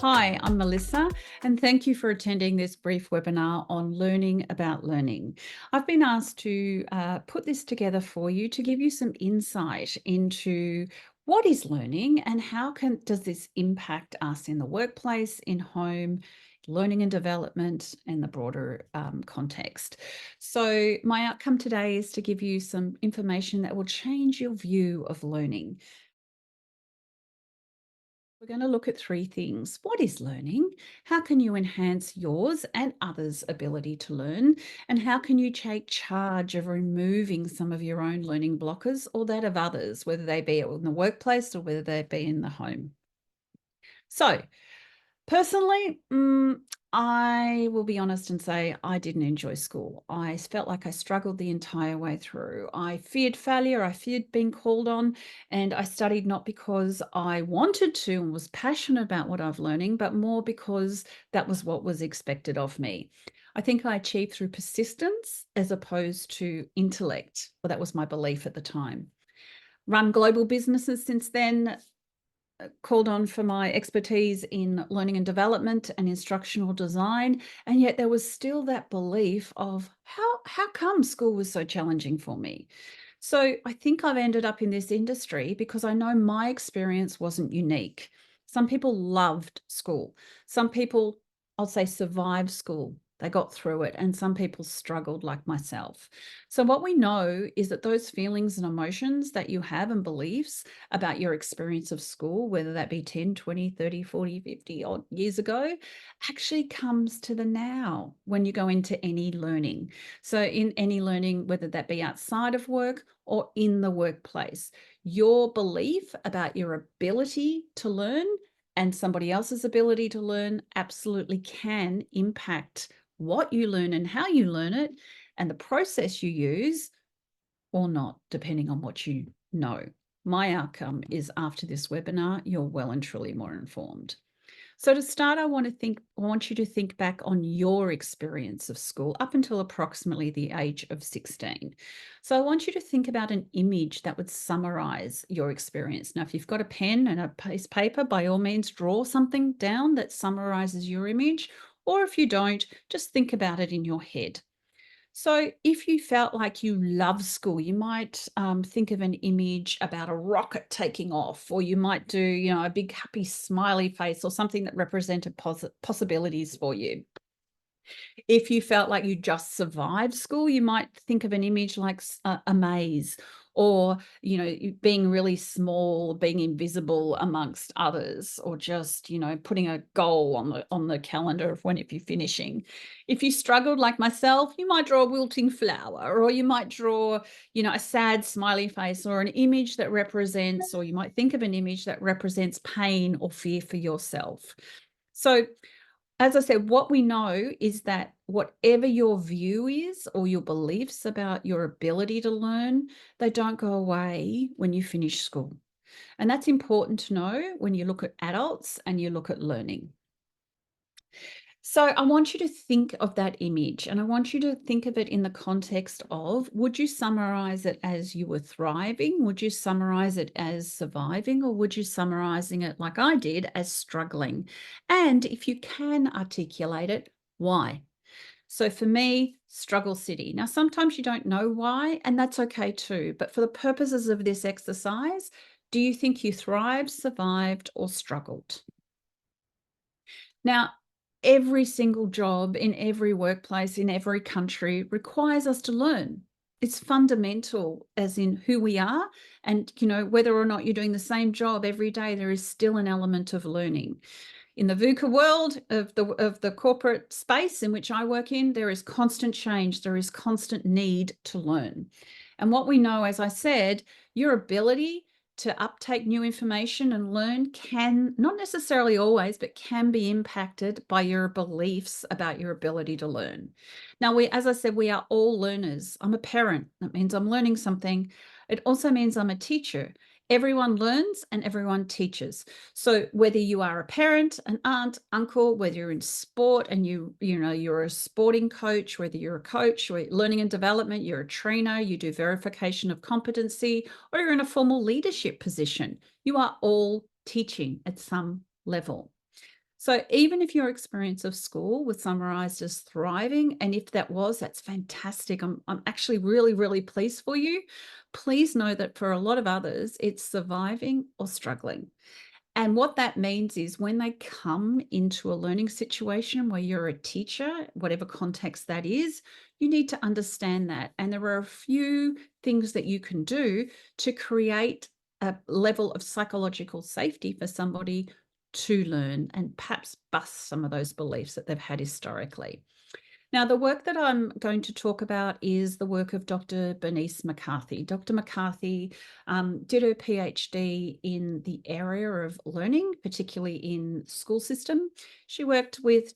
Hi, I'm Melissa, and thank you for attending this brief webinar on learning about learning. I've been asked to put this together for you to give you some insight into what is learning and how does this impact us in the workplace, in home, learning and development, and the broader context. So my outcome today is to give you some information that will change your view of learning. We're going to look at three things. What is learning? How can you enhance yours and others' ability to learn? And how can you take charge of removing some of your own learning blockers or that of others, whether they be in the workplace or whether they be in the home? So, personally, I will be honest and say I didn't enjoy school. I felt like I struggled the entire way through. I feared failure, I feared being called on, and I studied not because I wanted to and was passionate about what I've learning, but more because that was what was expected of me. I think I achieved through persistence as opposed to intellect, or that was my belief at the time. Run global businesses since then, called on for my expertise in learning and development and instructional design, and yet there was still that belief of how come school was so challenging for me. So I think I've ended up in this industry because I know my experience wasn't unique. Some people loved school. Some people, I'll say, survived school. They got through it, and some people struggled like myself. So what we know is that those feelings and emotions that you have and beliefs about your experience of school, whether that be 10, 20, 30, 40, 50 odd years ago, actually comes to the now when you go into any learning. So in any learning, whether that be outside of work or in the workplace, your belief about your ability to learn and somebody else's ability to learn absolutely can impact what you learn and how you learn it and the process you use or not, depending on what you know. My outcome is after this webinar, you're well and truly more informed. So to start, I want you to think back on your experience of school up until approximately the age of 16. So I want you to think about an image that would summarize your experience. Now, if you've got a pen and a piece of paper, by all means, draw something down that summarizes your image. Or if you don't, just think about it in your head. So if you felt like you love school, you might think of an image about a rocket taking off, or you might do, a big happy smiley face or something that represented possibilities for you. If you felt like you just survived school, you might think of an image like a maze, or being really small, being invisible amongst others, or just putting a goal on the calendar of when if you're finishing. If you struggled like myself, you might draw a wilting flower, or you might draw a sad smiley face, or an image that represents, or you might think of an image that represents pain or fear for yourself. So as I said, what we know is that whatever your view is or your beliefs about your ability to learn, they don't go away when you finish school. And that's important to know when you look at adults and you look at learning. So I want you to think of that image, and I want you to think of it in the context of, would you summarize it as you were thriving? Would you summarize it as surviving? Or would you summarizing it like I did as struggling? And if you can articulate it, why? So for me, struggle city. Now, sometimes you don't know why, and that's okay too. But for the purposes of this exercise, do you think you thrived, survived, or struggled? Now, every single job in every workplace in every country requires us to learn. It's fundamental as in who we are, and whether or not you're doing the same job every day, there is still an element of learning. In the VUCA world of the corporate space in which I work in, there is constant change, there is constant need to learn. And what we know, as I said, your ability to uptake new information and learn can, not necessarily always, but can be impacted by your beliefs about your ability to learn. Now, as I said, we are all learners. I'm a parent. That means I'm learning something. It also means I'm a teacher. Everyone learns and everyone teaches. So whether you are a parent, an aunt, uncle, whether you're in sport and you're a sporting coach, whether you're a coach or learning and development, you're a trainer, you do verification of competency, or you're in a formal leadership position, you are all teaching at some level. So even if your experience of school was summarized as thriving, and if that was, that's fantastic. I'm actually really, really pleased for you. Please know that for a lot of others, it's surviving or struggling. And what that means is when they come into a learning situation where you're a teacher, whatever context that is, you need to understand that. And there are a few things that you can do to create a level of psychological safety for somebody to learn and perhaps bust some of those beliefs that they've had historically. Now, the work that I'm going to talk about is the work of Dr. Bernice McCarthy. Dr. McCarthy did her PhD in the area of learning, particularly in school system. She worked with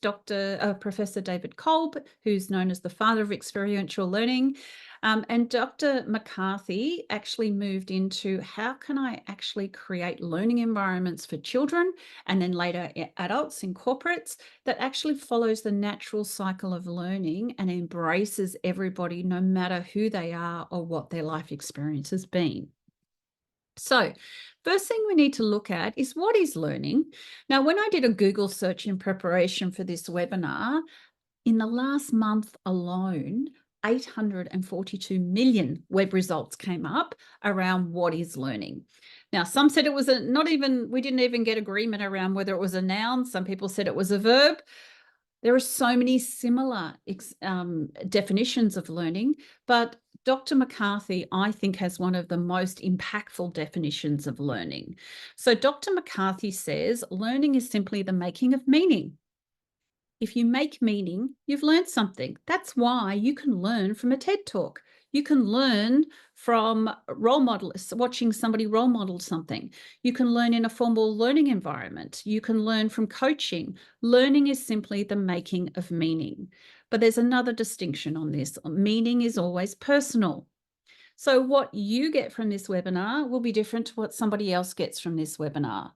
Professor David Kolb, who's known as the father of experiential learning. And Dr. McCarthy actually moved into how can I actually create learning environments for children and then later adults in corporates that actually follows the natural cycle of learning and embraces everybody, no matter who they are or what their life experience has been. So, first thing we need to look at is what is learning? Now, when I did a Google search in preparation for this webinar, in the last month alone, 842 million web results came up around what is learning. Now, some said it was we didn't even get agreement around whether it was a noun. Some people said it was a verb. There are so many similar definitions of learning, but Dr. McCarthy, I think, has one of the most impactful definitions of learning. So Dr. McCarthy says learning is simply the making of meaning. If you make meaning, you've learned something. That's why you can learn from a TED Talk. You can learn from role models, watching somebody role model something. You can learn in a formal learning environment. You can learn from coaching. Learning is simply the making of meaning. But there's another distinction on this. Meaning is always personal. So what you get from this webinar will be different to what somebody else gets from this webinar.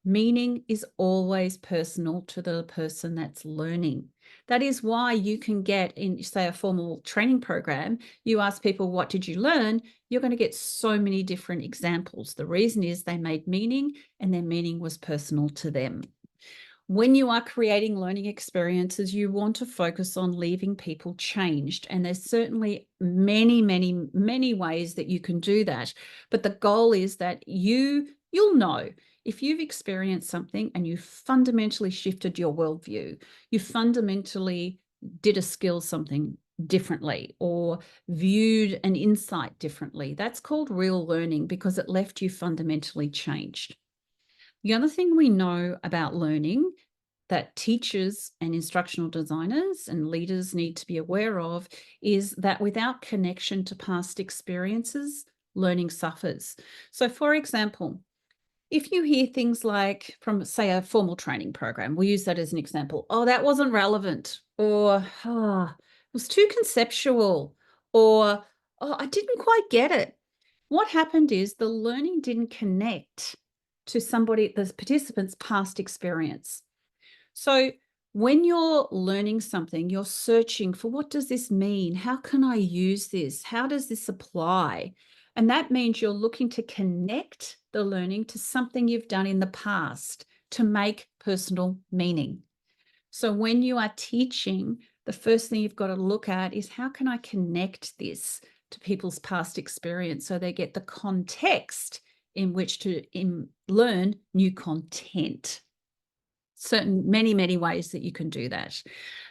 Meaning is always personal to the person that's learning. That is why you can get in, say, a formal training program, you ask people, what did you learn? You're going to get so many different examples. The reason is they made meaning and their meaning was personal to them. When you are creating learning experiences, you want to focus on leaving people changed. And there's certainly many, many, many ways that you can do that. But the goal is that you'll know if you've experienced something and you fundamentally shifted your worldview, you fundamentally did a skill something differently or viewed an insight differently. That's called real learning because it left you fundamentally changed. The other thing we know about learning that teachers and instructional designers and leaders need to be aware of is that without connection to past experiences, learning suffers. So, for example, if you hear things like from, say, a formal training program, we'll use that as an example. Oh, that wasn't relevant, or it was too conceptual, or oh, I didn't quite get it. What happened is the learning didn't connect to the participant's past experience. So when you're learning something, you're searching for what does this mean? How can I use this? How does this apply? And that means you're looking to connect the learning to something you've done in the past to make personal meaning. So when you are teaching, the first thing you've got to look at is how can I connect this to people's past experience so they get the context in which to learn new content. Many, many ways that you can do that.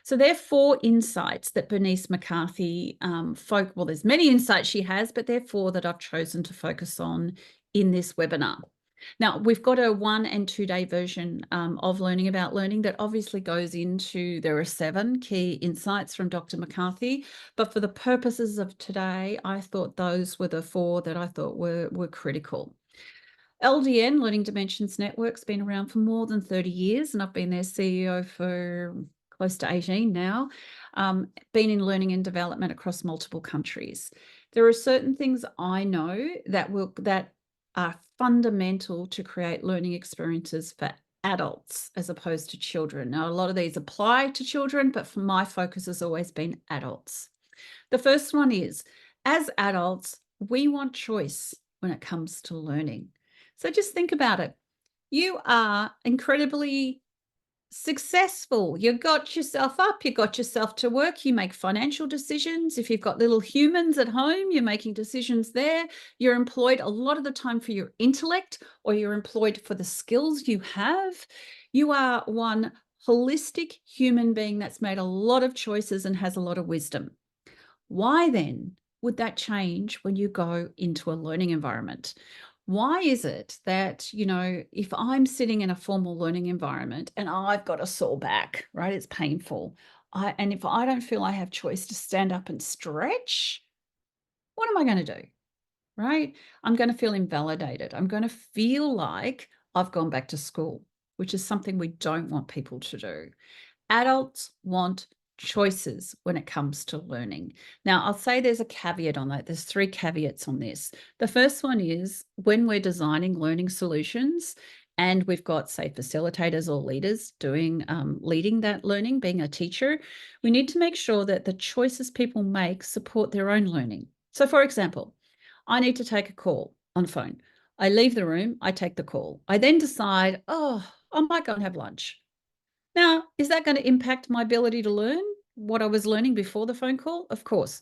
So there are 4 insights that Bernice McCarthy well, there's many insights she has, but there are 4 that I've chosen to focus on in this webinar. Now, we've got a 1 and 2 day version of Learning About Learning that obviously goes into, there are 7 key insights from Dr. McCarthy, but for the purposes of today, I thought those were the 4 that I thought were critical. LDN, Learning Dimensions Network's been around for more than 30 years, and I've been their CEO for close to 18 now, been in learning and development across multiple countries. There are certain things I know that are fundamental to create learning experiences for adults as opposed to children. Now, a lot of these apply to children, but for my focus has always been adults. The first one is, as adults, we want choice when it comes to learning. So just think about it. You are incredibly successful. You got yourself up, you got yourself to work, you make financial decisions. If you've got little humans at home, you're making decisions there. You're employed a lot of the time for your intellect, or you're employed for the skills you have. You are one holistic human being that's made a lot of choices and has a lot of wisdom. Why then would that change when you go into a learning environment? Why is it that, if I'm sitting in a formal learning environment and I've got a sore back, right? It's painful. And if I don't feel I have choice to stand up and stretch, what am I going to do? Right? I'm going to feel invalidated. I'm going to feel like I've gone back to school, which is something we don't want people to do. Adults want choices when it comes to learning. Now, I'll say there's a caveat on that. There's 3 caveats on this. The first one is when we're designing learning solutions and we've got, say, facilitators or leaders leading that learning, being a teacher, we need to make sure that the choices people make support their own learning. So, for example, I need to take a call on phone. I leave the room, I take the call. I then decide, I might go and have lunch. Now, is that going to impact my ability to learn what I was learning before the phone call? Of course.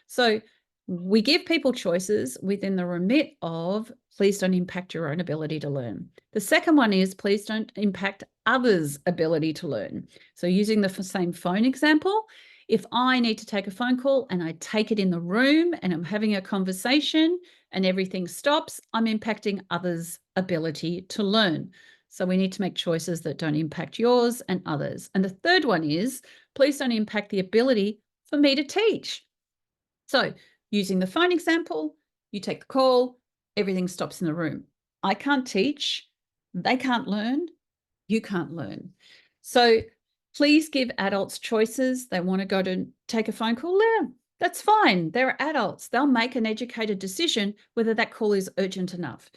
So we give people choices within the remit of please don't impact your own ability to learn. The second one is please don't impact others' ability to learn. So using the same phone example, if I need to take a phone call and I take it in the room and I'm having a conversation and everything stops, I'm impacting others' ability to learn. So we need to make choices that don't impact yours and others. And the third one is, please don't impact the ability for me to teach. So using the phone example, you take the call, everything stops in the room. I can't teach, they can't learn, you can't learn. So please give adults choices. They want to go to take a phone call, yeah, that's fine. They're adults. They'll make an educated decision whether that call is urgent enough.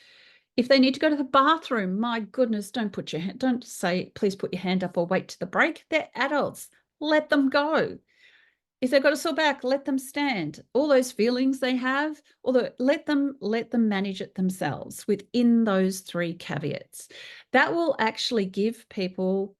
If they need to go to the bathroom, my goodness, don't say, please put your hand up or wait to the break. They're adults. Let them go. If they've got a sore back, let them stand. All those feelings they have, although let them manage it themselves within those 3 caveats. That will actually give people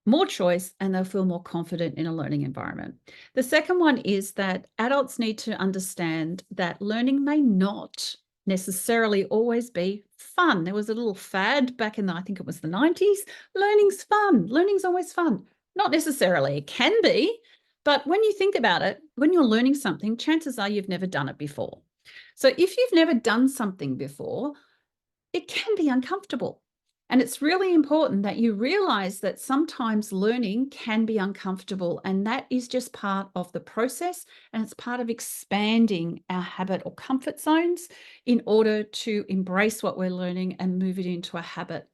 more choice and they'll feel more confident in a learning environment. The second one is that adults need to understand that learning may not necessarily always be fun. There was a little fad back in I think it was the 90s. Learning's fun. Learning's always fun. Not necessarily. It can be, but when you think about it, when you're learning something, chances are you've never done it before. So if you've never done something before, it can be uncomfortable. And it's really important that you realize that sometimes learning can be uncomfortable, and that is just part of the process, and it's part of expanding our habit or comfort zones in order to embrace what we're learning and move it into a habit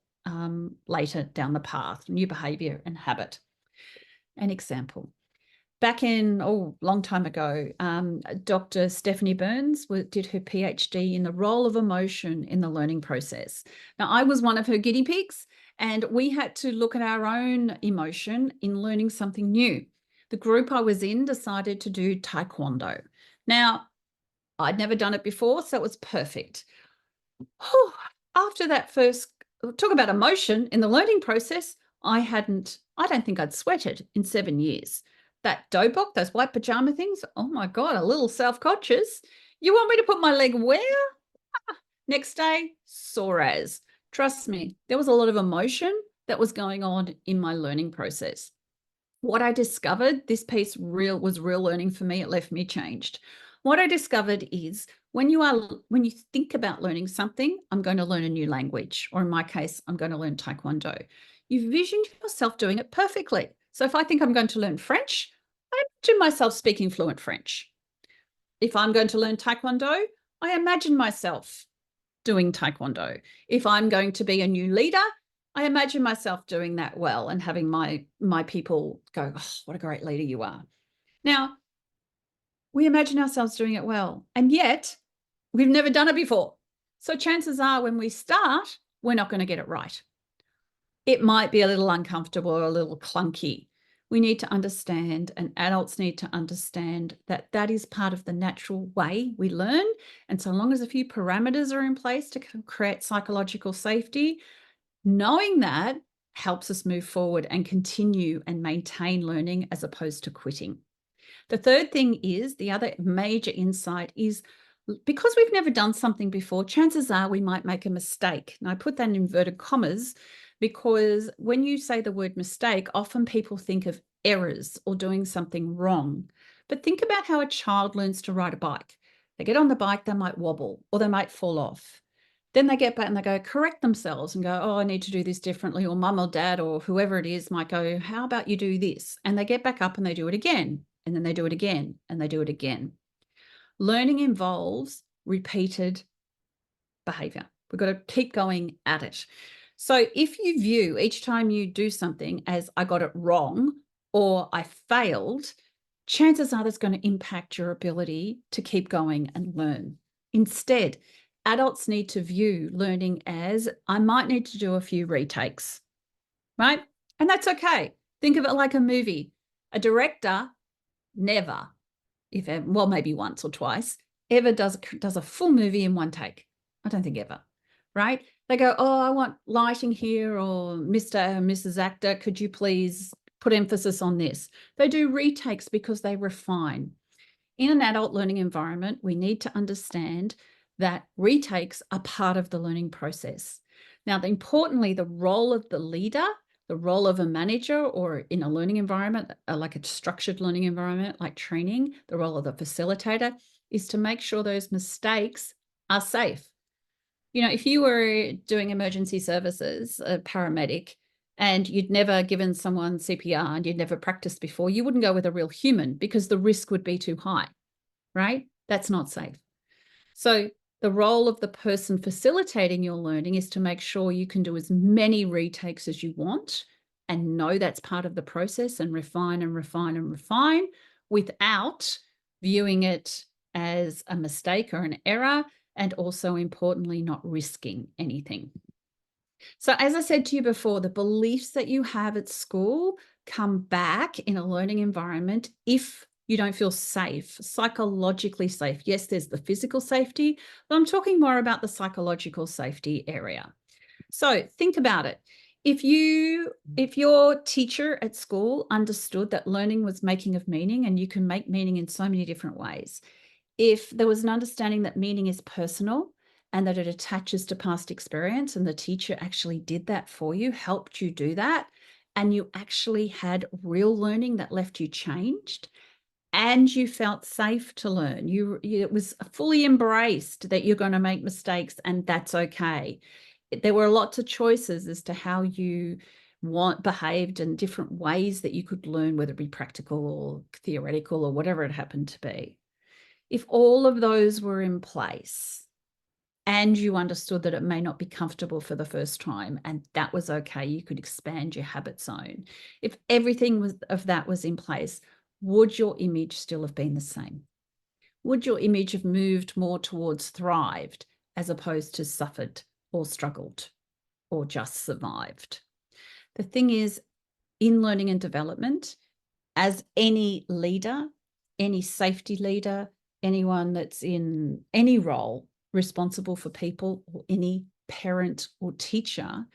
later down the path, new behavior and habit. An example. Back in, long time ago, Dr. Stephanie Burns did her PhD in the role of emotion in the learning process. Now, I was one of her guinea pigs, and we had to look at our own emotion in learning something new. The group I was in decided to do Taekwondo. Now, I'd never done it before, so it was perfect. After that first, talk about emotion in the learning process, I don't think I'd sweated in 7 years. That dobok, those white pajama things, oh my God, a little self-conscious. You want me to put my leg where? Next day, sore as. Trust me, there was a lot of emotion that was going on in my learning process. What I discovered, this piece was real learning for me. It left me changed. What I discovered is when you think about learning something, I'm going to learn a new language, or in my case, I'm going to learn Taekwondo. You vision yourself doing it perfectly. So if I think I'm going to learn French, I imagine myself speaking fluent French. If I'm going to learn Taekwondo, I imagine myself doing Taekwondo. If I'm going to be a new leader, I imagine myself doing that well and having my people go, oh, what a great leader you are. Now, we imagine ourselves doing it well, and yet we've never done it before. So chances are when we start, we're not going to get it right. It might be a little uncomfortable or a little clunky. We need to understand, and adults need to understand, that that is part of the natural way we learn. And so long as a few parameters are in place to create psychological safety, knowing that helps us move forward and continue and maintain learning as opposed to quitting. The third thing is, the other major insight is, because we've never done something before, chances are we might make a mistake. And I put that in inverted commas because when you say the word mistake, often people think of errors or doing something wrong. But think about how a child learns to ride a bike. They get on the bike, they might wobble or they might fall off. Then they get back and they go correct themselves and go, oh, I need to do this differently. Or mum or dad or whoever it is might go, how about you do this? And they get back up and they do it again. And then they do it again and they do it again. Learning involves repeated behavior. We've got to keep going at it. So if you view each time you do something as I got it wrong or I failed, chances are that's going to impact your ability to keep going and learn. Instead, adults need to view learning as I might need to do a few retakes, right? And that's okay. Think of it like a movie. A director never, if ever, well, maybe once or twice, ever does a full movie in one take. I don't think ever, right? They go, oh, I want lighting here, or Mr. or Mrs. Actor, could you please put emphasis on this? They do retakes because they refine. In an adult learning environment, we need to understand that retakes are part of the learning process. Now, importantly, the role of the leader, the role of a manager, or in a learning environment, like a structured learning environment, like training, the role of the facilitator is to make sure those mistakes are safe. You know, if you were doing emergency services, a paramedic, and you'd never given someone CPR and you'd never practiced before, you wouldn't go with a real human because the risk would be too high, right? That's not safe. So the role of the person facilitating your learning is to make sure you can do as many retakes as you want and know that's part of the process and refine and refine and refine without viewing it as a mistake or an error, and also importantly, not risking anything. So as I said to you before, the beliefs that you have at school come back in a learning environment if you don't feel safe, psychologically safe. Yes, there's the physical safety, but I'm talking more about the psychological safety area. So think about it. If your teacher at school understood that learning was making of meaning, and you can make meaning in so many different ways, if there was an understanding that meaning is personal and that it attaches to past experience, and the teacher actually did that for you, helped you do that, and you actually had real learning that left you changed, and you felt safe to learn, it was fully embraced that you're going to make mistakes and that's okay. There were lots of choices as to how you behaved and different ways that you could learn, whether it be practical or theoretical or whatever it happened to be. If all of those were in place and you understood that it may not be comfortable for the first time and that was okay, you could expand your habit zone. If everything of that was in place, would your image still have been the same? Would your image have moved more towards thrived as opposed to suffered or struggled or just survived? The thing is, in learning and development, as any leader, any safety leader, anyone that's in any role responsible for people, or any parent or teacher,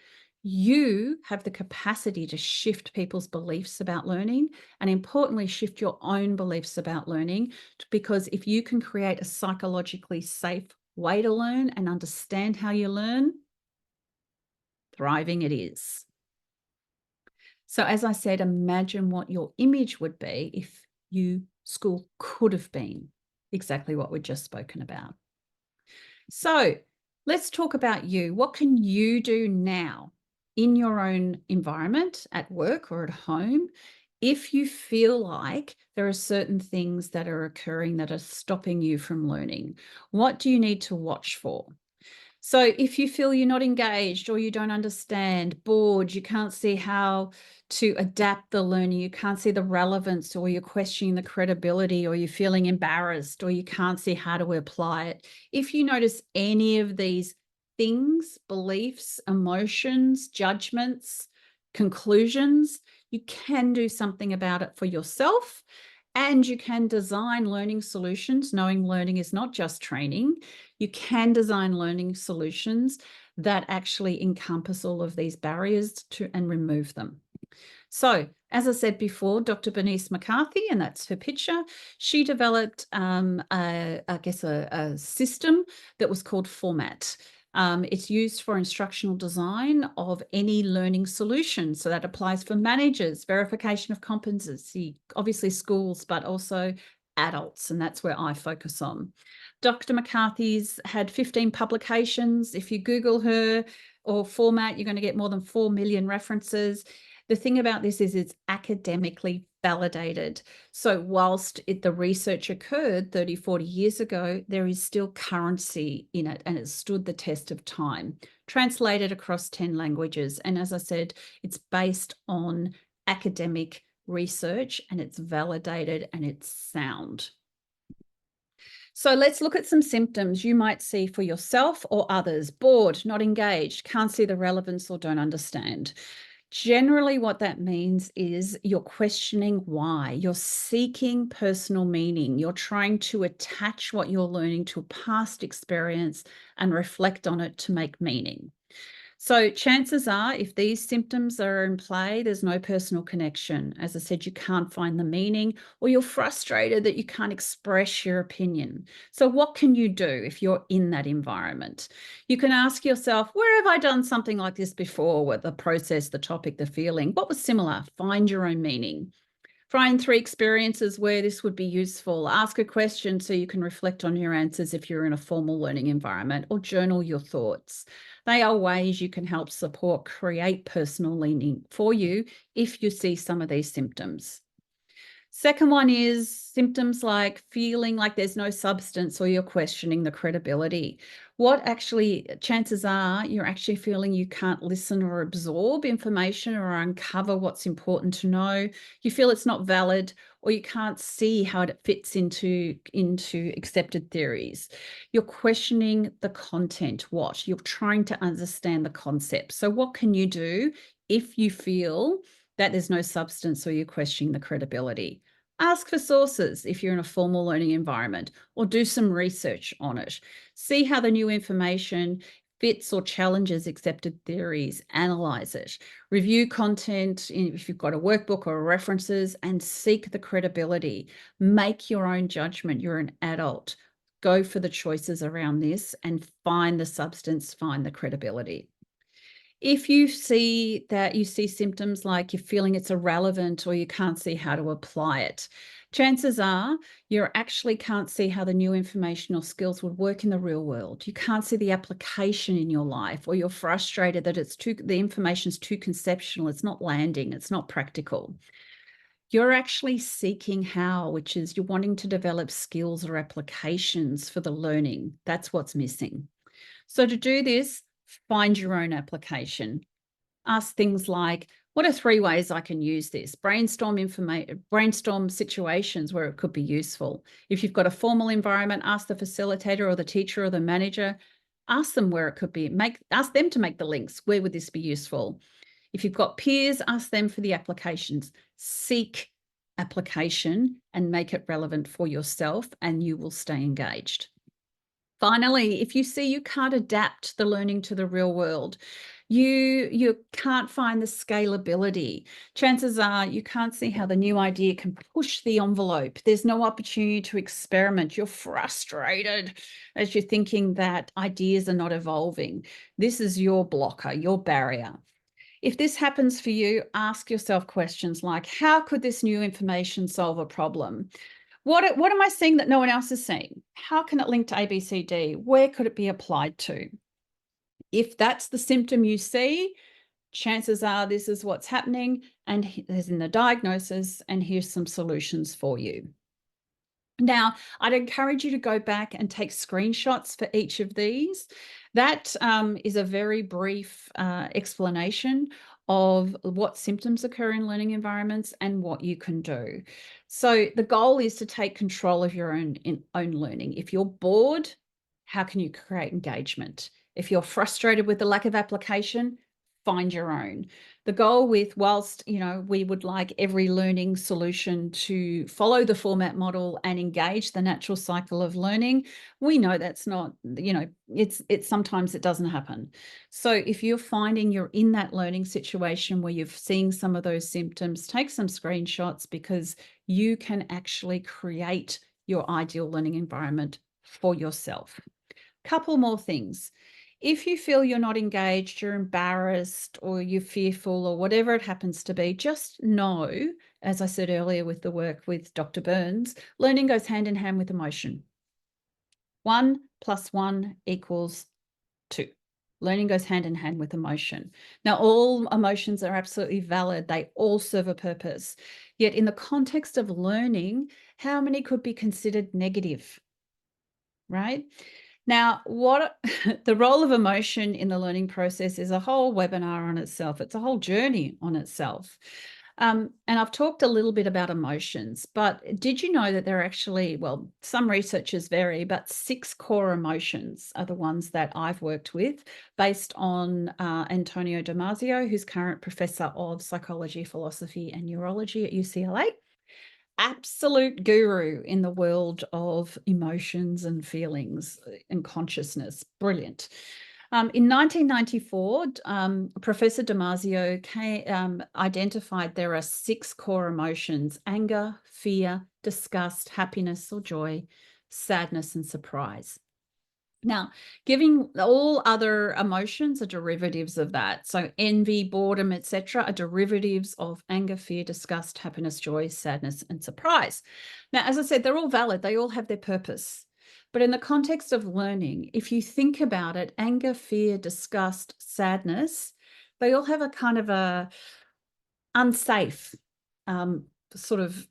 you have the capacity to shift people's beliefs about learning, and importantly, shift your own beliefs about learning, because if you can create a psychologically safe way to learn and understand how you learn, thriving it is. So as I said, imagine what your image would be if school could have been exactly what we've just spoken about. So let's talk about you. What can you do now in your own environment, at work or at home, if you feel like there are certain things that are occurring that are stopping you from learning? What do you need to watch for? So if you feel you're not engaged, or you don't understand, bored, you can't see how to adapt the learning, you can't see the relevance, or you're questioning the credibility, or you're feeling embarrassed, or you can't see how to apply it. If you notice any of these things, beliefs, emotions, judgments, conclusions, you can do something about it for yourself. And you can design learning solutions, knowing learning is not just training. You can design learning solutions that actually encompass all of these barriers and remove them. So, as I said before, Dr. Bernice McCarthy, and that's her picture, she developed, a system that was called Format. It's used for instructional design of any learning solution. So that applies for managers, verification of competency, obviously schools, but also adults, and that's where I focus on. Dr. McCarthy's had 15 publications. If you Google her or Format, you're going to get more than 4 million references. The thing about this is it's academically validated. So whilst the research occurred 30, 40 years ago, there is still currency in it, and it stood the test of time. Translated across 10 languages. And as I said, it's based on academic research, and it's validated and it's sound. So let's look at some symptoms you might see for yourself or others. Bored, not engaged, can't see the relevance or don't understand. Generally, what that means is you're questioning why. You're seeking personal meaning. You're trying to attach what you're learning to a past experience and reflect on it to make meaning. So chances are, if these symptoms are in play, there's no personal connection. As I said, you can't find the meaning, or you're frustrated that you can't express your opinion. So what can you do if you're in that environment? You can ask yourself, where have I done something like this before, with the process, the topic, the feeling? What was similar? Find your own meaning. Find 3 experiences where this would be useful. Ask a question so you can reflect on your answers if you're in a formal learning environment, or journal your thoughts. They are ways you can help support, create personal meaning for you if you see some of these symptoms. Second one is symptoms like feeling like there's no substance, or you're questioning the credibility. What actually, chances are you're actually feeling you can't listen or absorb information or uncover what's important to know. You feel it's not valid, or you can't see how it fits into accepted theories. You're questioning the content. What? You're trying to understand the concept. So what can you do if you feel that there's no substance or you're questioning the credibility? Ask for sources if you're in a formal learning environment, or do some research on it. See how the new information fits or challenges accepted theories. Analyze it. Review content if you've got a workbook or references, and seek the credibility. Make your own judgment. You're an adult. Go for the choices around this and find the substance, find the credibility. If you see symptoms like you're feeling it's irrelevant, or you can't see how to apply it, chances are you actually can't see how the new information or skills would work in the real world. You can't see the application in your life, or you're frustrated that the information's too conceptual, it's not landing, it's not practical. You're actually seeking how, which is you're wanting to develop skills or applications for the learning. That's what's missing. So to do this, find your own application. Ask things like, what are 3 ways I can use this? Brainstorm situations where it could be useful. If you've got a formal environment, ask the facilitator or the teacher or the manager. Ask them where it could be. Ask them to make the links. Where would this be useful? If you've got peers, ask them for the applications. Seek application and make it relevant for yourself, and you will stay engaged. Finally, if you see you can't adapt the learning to the real world, you can't find the scalability, chances are you can't see how the new idea can push the envelope. There's no opportunity to experiment. You're frustrated as you're thinking that ideas are not evolving. This is your blocker, your barrier. If this happens for you, ask yourself questions like, how could this new information solve a problem? What am I seeing that no one else is seeing? How can it link to ABCD? Where could it be applied to? If that's the symptom you see, chances are this is what's happening, and there's in the diagnosis, and here's some solutions for you. Now, I'd encourage you to go back and take screenshots for each of these. That is a very brief explanation of what symptoms occur in learning environments and what you can do. So the goal is to take control of your own learning. If you're bored, how can you create engagement? If you're frustrated with the lack of application, find your own. The goal with whilst, we would like every learning solution to follow the format model and engage the natural cycle of learning, we know that's not, it's sometimes it doesn't happen. So if you're finding you're in that learning situation where you're seeing some of those symptoms, take some screenshots, because you can actually create your ideal learning environment for yourself. Couple more things. If you feel you're not engaged, you're embarrassed, or you're fearful, or whatever it happens to be, just know, as I said earlier with the work with Dr. Burns, learning goes hand in hand with emotion. 1 + 1 = 2. Learning goes hand in hand with emotion. Now, all emotions are absolutely valid. They all serve a purpose. Yet in the context of learning, how many could be considered negative, right? Now, what the role of emotion in the learning process is a whole webinar on itself. It's a whole journey on itself. And I've talked a little bit about emotions, but did you know that there are actually, well, some researchers vary, but 6 core emotions are the ones that I've worked with, based on Antonio Damasio, who's current professor of psychology, philosophy, and neurology at UCLA. Absolute guru in the world of emotions and feelings and consciousness. Brilliant. In 1994, Professor Damasio identified there are 6 core emotions: anger, fear, disgust, happiness or joy, sadness, and surprise. Now, giving all other emotions are derivatives of that. So envy, boredom, etc., are derivatives of anger, fear, disgust, happiness, joy, sadness, and surprise. Now, as I said, they're all valid. They all have their purpose. But in the context of learning, if you think about it, anger, fear, disgust, sadness, they all have a kind of a unsafe sort of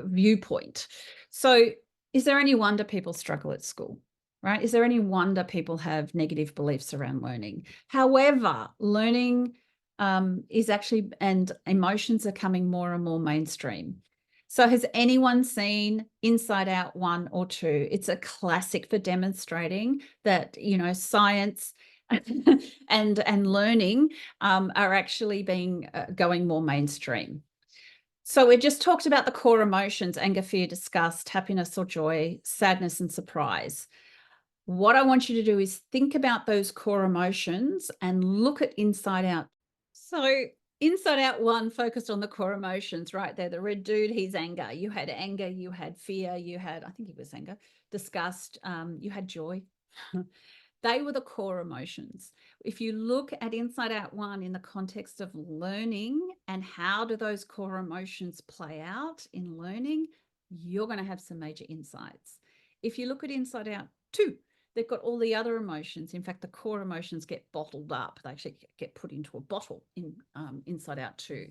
viewpoint. So is there any wonder people struggle at school? Right? Is there any wonder people have negative beliefs around learning? However, learning is actually, and emotions are coming more and more mainstream. So has anyone seen Inside Out 1 or 2? It's a classic for demonstrating that, science and learning are actually going more mainstream. So we just talked about the core emotions: anger, fear, disgust, happiness or joy, sadness, and surprise. What I want you to do is think about those core emotions and look at Inside Out. So Inside Out 1 focused on the core emotions right there. The red dude, he's anger. You had anger, you had fear, you had, I think it was anger, disgust, you had joy. They were the core emotions. If you look at Inside Out 1 in the context of learning and how do those core emotions play out in learning, you're going to have some major insights. If you look at Inside Out 2, they've got all the other emotions. In fact, the core emotions get bottled up. They actually get put into a bottle in Inside Out 2.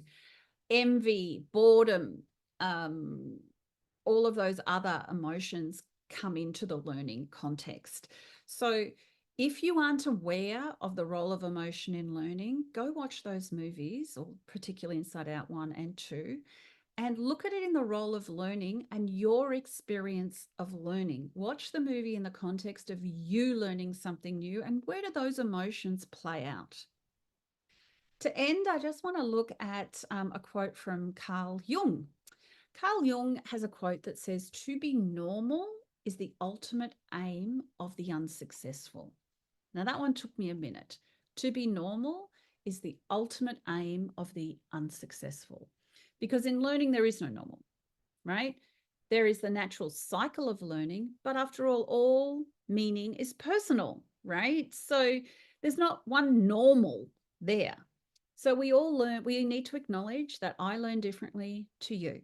Envy, boredom, all of those other emotions come into the learning context. So if you aren't aware of the role of emotion in learning, go watch those movies, or particularly Inside Out 1 and 2, and look at it in the role of learning and your experience of learning. Watch the movie in the context of you learning something new, and where do those emotions play out? To end, I just want to look at a quote from Carl Jung. Carl Jung has a quote that says, "To be normal is the ultimate aim of the unsuccessful." Now, that one took me a minute. To be normal is the ultimate aim of the unsuccessful. Because in learning, there is no normal, right? There is the natural cycle of learning, but after all meaning is personal, right? So there's not one normal there. So we all learn, we need to acknowledge that I learn differently to you.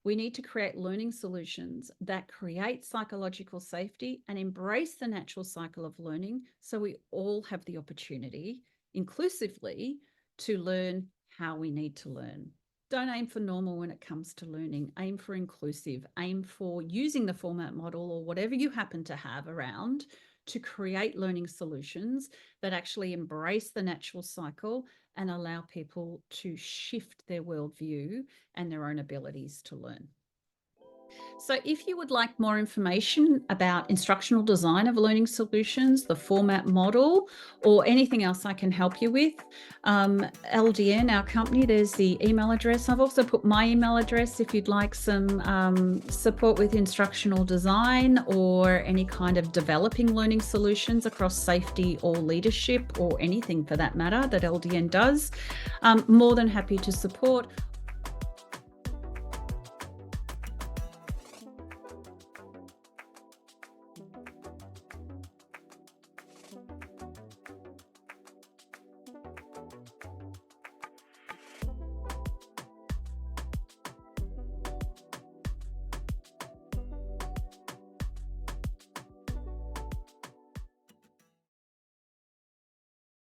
We need to create learning solutions that create psychological safety and embrace the natural cycle of learning, so we all have the opportunity, inclusively, to learn how we need to learn. Don't aim for normal when it comes to learning. Aim for inclusive. Aim for using the format model or whatever you happen to have around to create learning solutions that actually embrace the natural cycle and allow people to shift their worldview and their own abilities to learn. So, if you would like more information about instructional design of learning solutions, the format model, or anything else I can help you with, LDN, our company, there's the email address. I've also put my email address if you'd like some support with instructional design or any kind of developing learning solutions across safety or leadership or anything for that matter that LDN does. More than happy to support.